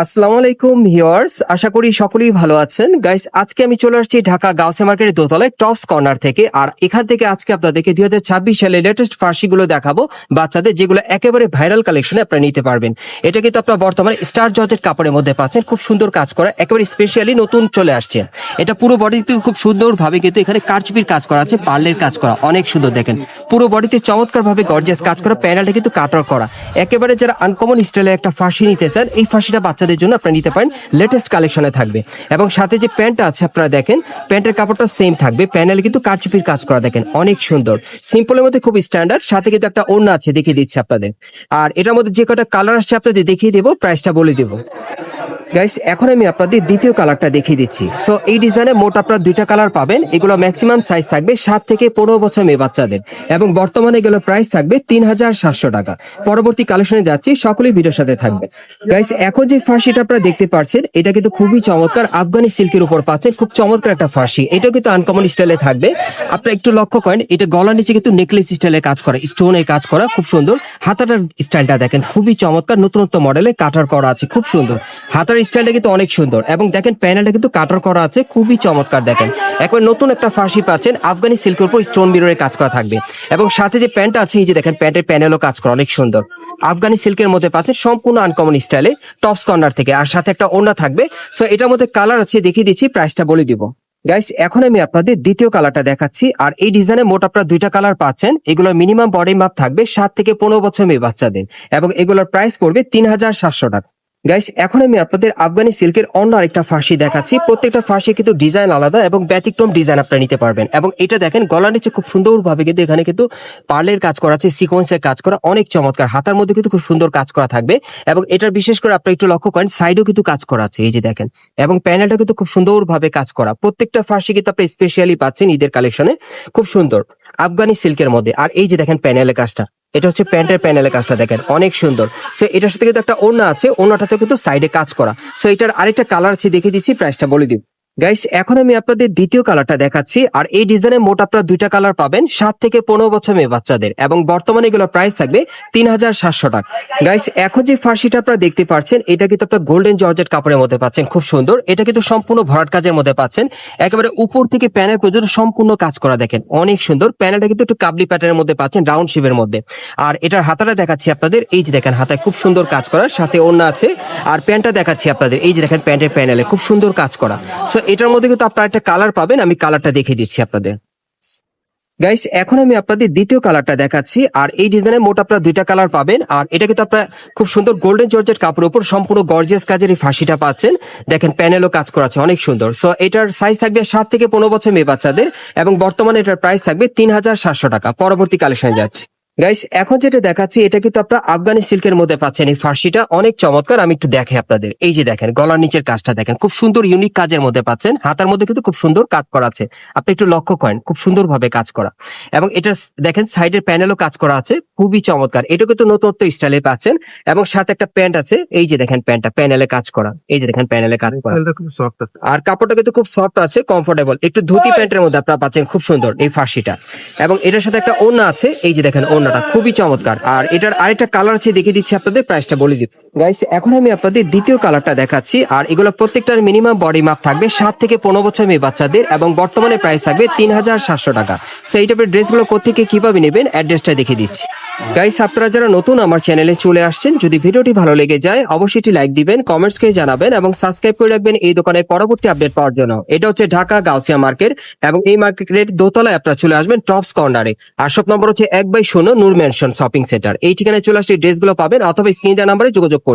আসসালামু আলাইকুম ভিউয়ার্স, আশা করি সকলেই ভালো আছেন। গাইস, আজকে আমি চলে আসছি ঢাকা গাউসিয়া মার্কেটের দোতলায় টপস কর্নার থেকে। আর এখান থেকে আজকে আপনাদেরকে 2026 সালে লেটেস্ট ফার্সিগুলো দেখাবো বাচ্চাদের, যেগুলো একেবারে ভাইরাল কালেকশনে আপনারা নিতে পারবেন। এটা কিন্তু আপনারা বর্তমানে স্টার জর্জেট কাপড়ের মধ্যে পাচ্ছেন, খুব সুন্দর কাজ করা, একেবারে স্পেশালি নতুন চলে আসছে। এটা পুরো বডিতে খুব সুন্দরভাবে কিন্তু এখানে কারচুপির কাজ করা আছে, পার্লের কাজ করা, অনেক সুন্দর। দেখেন পুরো বডিতে চমৎকার ভাবে গর্জিয়াস কাজ করা, প্যানেলটা কিন্তু কাটার করা। একেবারে যারা আনকমন স্টাইলে একটা ফার্সি নিতে চান, এই ফার্সিটা বাচ্চাদের জন্য আপনারা নিতে পারেন, লেটেস্ট কালেকশনে থাকবে। এবং সাথে যে প্যান্টটা আছে আপনারা দেখেন, প্যান্টের কাপড়টা সেম থাকবে, প্যানেলে কিন্তু কারচুপির কাজ করা, দেখেন অনেক সুন্দর, সিম্পলের মধ্যে খুব স্ট্যান্ডার্ড। সাথে কিন্তু একটা ওড়না আছে, দেখিয়ে দিচ্ছি আপনাদের। আর এটার মধ্যে যে কটা কালার আসছে আপনাদের দেখিয়ে দেবো, প্রাইসটা বলে দেবো। গাইস, এখন আমি আপনাদের দ্বিতীয় কালারটা দেখিয়ে দিচ্ছি। সো এই ডিজাইনে মোট আপনারা দুইটা কালার পাবেন। এগুলো ম্যাক্সিমাম সাইজ থাকবে 7 থেকে 15 বছর মেয়ে বাচ্চাদের, এবং বর্তমানে এগুলো প্রাইস থাকবে 3700 টাকা। পরবর্তী কালেকশনে যাচ্ছি, সকলেই ভিডিওর সাথে থাকবে। গাইস, এখন যে ফার্সিটা আপনারা দেখতে পাচ্ছেন, এটা কিন্তু খুবই চমৎকার, আফগানি সিল্কের উপর পাচ্ছেন, খুব চমৎকার একটা ফার্সি। এটা কিন্তু আনকমন স্টাইলে থাকবে। আপনারা একটু লক্ষ্য করেন, এটা গলার নিচে কিন্তু নেকলেস স্টাইলে কাজ করা, স্টোনের কাজ করা, খুব সুন্দর। হাতাটার স্টাইলটা দেখেন খুবই চমৎকার, নতুনত্ব মডেলে কাটার করা আছে, খুব সুন্দর। হাতার স্টাইলটা কিন্তু অনেক সুন্দর, এবং দেখেন প্যানেলটা কিন্তু কাটার করা আছে, খুবই চমৎকার। দেখেন একবার নতুন একটা ফার্সি পাচ্ছেন, আফগানি সিল্কের উপর স্টোন মিররের কাজ করা থাকবে। এবং সাথে যে প্যান্টটা আছে, এই যে দেখেন প্যান্টের প্যানেলও কাজ করা অনেক সুন্দর, আফগানি সিল্কের মধ্যে পাচ্ছেন, সম্পূর্ণ আনকমন স্টাইলে টপস কর্নার থেকে। আর সাথে একটা ওড়না থাকবে। সো এটার মধ্যে কালার আছে, দেখিয়ে দিচ্ছি, প্রাইসটা বলে দিব। গাইস, এখন আমি আপনাদের দ্বিতীয় কালারটা দেখাচ্ছি। আর এই ডিজাইনে মোট আপনারা দুইটা কালার পাচ্ছেন। এগুলোর মিনিমাম বডি মাপ থাকবে 7 থেকে 15 বছর মেয়ে বাচ্চাদের, এবং এগুলোর প্রাইস পড়বে 3700 টাকা। গাইস, এখন আমি আপনাদের আফগানি সিল্কের অন্য আরেকটা ফার্সি দেখাচ্ছি। প্রত্যেকটা ফার্সি কিন্তু ডিজাইন আলাদা এবং ব্যতিক্রম ডিজাইন আপনারা নিতে পারবেন। এবং এটা দেখেন গলার নিচে খুব সুন্দরভাবে কিন্তু এখানে কিন্তু পার্লের কাজ করা আছে, সিকোয়েন্সের কাজ করা, অনেক চমৎকার। হাতার মধ্যে কিন্তু খুব সুন্দর কাজ করা থাকবে। এবং এটার বিশেষ করে আপনারা একটু লক্ষ্য করেন, সাইডেও কিন্তু কাজ করা আছে, এই যে দেখেন। এবং প্যানেলটা কিন্তু খুব সুন্দরভাবে কাজ করা। প্রত্যেকটা ফার্সি কিন্তু আপনি স্পেশালি পাচ্ছেন ঈদের কালেকশনে, খুব সুন্দর আফগানি সিল্কের মধ্যে। আর এই যে দেখেন প্যানেলের কাজটা, এটা হচ্ছে প্যান্টের প্যানেলের কাজটা, দেখেন অনেক সুন্দর। সো এটার সাথে কিন্তু একটা ওড়না আছে, ওড়নাটাতে কিন্তু সাইডে কাজ করা। সো এটার আরেকটা কালার আছে, দেখিয়ে দিচ্ছি, প্রাইসটা বলে দিব। গাইস, এখন আমি আপনাদের দ্বিতীয় কালারটা দেখাচ্ছি। আর এই ডিজাইনে মোট আপনারা দুইটা কালার পাবেন 7 থেকে 15 বছর মেয়ে বাচ্চাদের, এবং বর্তমানে এগুলোর প্রাইস থাকবে 3700 টাকা। গাইস, এখন যে ফার্সিটা আপনারা দেখতে পাচ্ছেন, এটা কিন্তু আপনারা গোল্ডেন জর্জেট কাপড়ের মধ্যে পাচ্ছেন, খুব সুন্দর। এটা কিন্তু সম্পূর্ণ ভরাট কাজের মধ্যে পাচ্ছেন, একেবারে উপর থেকে প্যানেল পর্যন্ত সম্পূর্ণ কাজ করা, দেখেন অনেক সুন্দর। প্যানেলটা কিন্তু একটু কাবলি প্যাটার্নের মধ্যে পাচ্ছেন, রাউন্ড শেপের মধ্যে। আর এটার হাতাটা দেখাচ্ছি আপনাদের, এই যে দেখেন হাতায় খুব সুন্দর কাজ করা, সাথে ওড়না আছে। আর প্যান্টটা দেখাচ্ছি আপনাদের, এই যে দেখেন প্যান্টের প্যানেলে খুব সুন্দর কাজ করা। সো এটার মধ্যে কিন্তু আপনারা একটা কালার পাবেন, আমি কালারটা দেখিয়ে দিচ্ছি আপনাদের। গাইস, এখন আমি আপনাদের দ্বিতীয় কালারটা দেখাচ্ছি। আর এই ডিজাইনে মোট আপনারা দুইটা কালার পাবেন। আর এটা কিন্তু আপনারা খুব সুন্দর গোল্ডেন জর্জেট কাপড়ের উপর সম্পূর্ণ গর্জিয়াস কাজের এই ফার্সিটা পাচ্ছেন। দেখেন প্যানেলও কাজ করা আছে, অনেক সুন্দর। সো এটার সাইজ থাকবে 7 থেকে 15 বছর মেয়ে বাচ্চাদের, এবং বর্তমানে এটার প্রাইস থাকবে 3700 টাকা। পরবর্তী কালেকশনে যাচ্ছে। গাইস, এখন যেটা দেখাচ্ছি, এটা কিন্তু আপনারা আফগানি সিল্কের মধ্যে পাচ্ছেন। এই ফার্সিটা অনেক চমৎকার, আমি একটু দেখাই আপনাদের। এই যে দেখেন গলার নিচের কাজটা দেখেন, খুব সুন্দর ইউনিক কাজের মধ্যে পাচ্ছেন। হাতার মধ্যে কিন্তু খুব সুন্দর কাজ করা আছে, আপনি একটু লক্ষ্য করেন, খুব সুন্দরভাবে কাজ করা। এবং এটা দেখেন সাইডের প্যানেলও কাজ করা আছে, খুবই চমৎকার। এটা কিন্তু নতুনত্ব স্টাইলে পাচ্ছেন। এবং সাথে একটা প্যান্ট আছে, এই যে দেখেন প্যান্টটা প্যানেলে কাজ করা, এই যে দেখেন প্যানেলে কাজ করা। আর কাপড়টা কিন্তু খুব সফট আছে, কমফোর্টেবল, একটু ধুতি প্যান্টের মধ্যে আপনারা পাচ্ছেন, খুব সুন্দর এই ফার্সিটা। এবং এটার সাথে একটা ওড়না আছে, এই যে দেখেন ওড়নাটা খুবই চমৎকার। আর এটার আরেকটা কালার আছে, দেখিয়ে দিচ্ছি আপনাদের, প্রাইসটা বলে দিব। গাইস, এখন আমি আপনাদের দ্বিতীয় কালারটা দেখাচ্ছি। আর এগুলো প্রত্যেকটার মিনিমাম বডি মাপ থাকবে 7 থেকে 15 বছর মেয়ে বাচ্চাদের, এবং বর্তমানে প্রাইস থাকবে 3700 টাকা। সো এই টাইপের ড্রেসগুলো কোত্থেকে কিভাবে নেবেন, অ্যাড্রেসটা দেখিয়ে দিচ্ছি। গাইস, আপনারা যারা নতুন আমার চ্যানেলে চলে আসছেন, যদি ভিডিওটি ভালো লেগে যায় অবশ্যই একটি লাইক দিবেন, কমেন্টস করে জানাবেন, এবং সাবস্ক্রাইব করে রাখবেন এই দোকানের পরবর্তী আপডেট পাওয়ার জন্য। এটা হচ্ছে ঢাকা গাউসিয়া মার্কেট, এবং এই মার্কেটের দোতলায় আপনারা চলে আসবেন টপস কর্নারে। আর শপ নম্বর হচ্ছে 1/0 নূর ম্যানশন শপিং সেন্টার। এই ঠিকানায় চলে আসলে ড্রেসগুলো পাবেন, অথবা স্ক্রিন দেওয়া নাম্বারে যোগাযোগ করুন।